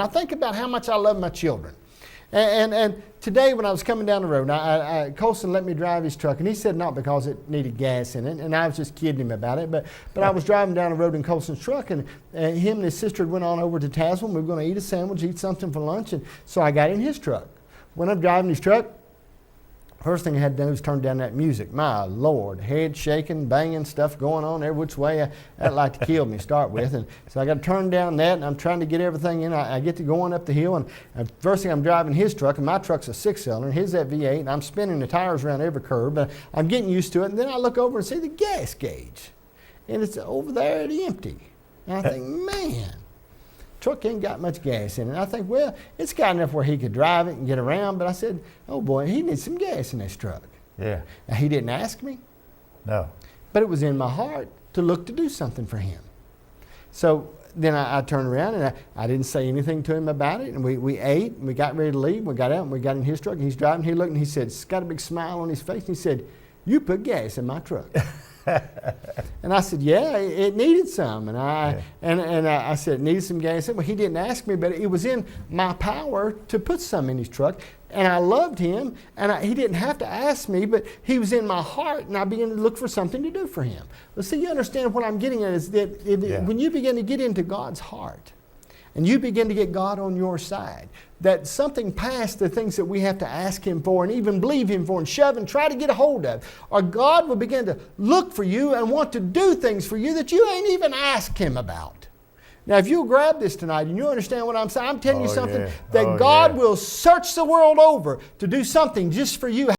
I think about how much I love my children. And today when I was coming down the road, Colson let me drive his truck, and he said not because it needed gas in it, and I was just kidding him about it, but I was driving down the road in Colson's truck, and him and his sister went on over to Tazewell. We were going to eat a sandwich, eat something for lunch, and so I got in his truck. When I'm driving his truck, first thing I had to do was turn down that music. My Lord, head shaking, banging, stuff going on every which way. That'd like to kill me to start with. And so I got to turn down that, and I'm trying to get everything in. I get to going up the hill, and first thing I'm driving his truck, and my truck's a 6-cylinder, and his that V8, and I'm spinning the tires around every curve, but I'm getting used to it. And then I look over and see the gas gauge, and it's over there at empty. And I think, man, truck ain't got much gas in it. I think, well, it's got enough where he could drive it and get around, but I said, oh boy, he needs some gas in this truck. Yeah. Now, he didn't ask me. No. But it was in my heart to look to do something for him. So then I turned around, and I didn't say anything to him about it, and we ate, and we got ready to leave. We got out, and we got in his truck, and he's driving. He looked, and he said, he's got a big smile on his face, and he said, you put gas in my truck. And I said, yeah, it needed some. And I said, it needed some gas. Well, he didn't ask me, but it was in my power to put some in his truck. And I loved him, and he didn't have to ask me, but he was in my heart, and I began to look for something to do for him. But see, you understand what I'm getting at is that when you begin to get into God's heart, and you begin to get God on your side, that something past the things that we have to ask Him for and even believe Him for and shove and try to get a hold of, or God will begin to look for you and want to do things for you that you ain't even asked Him about. Now, if you'll grab this tonight and you understand what I'm saying, I'm telling you something that God will search the world over to do something just for you.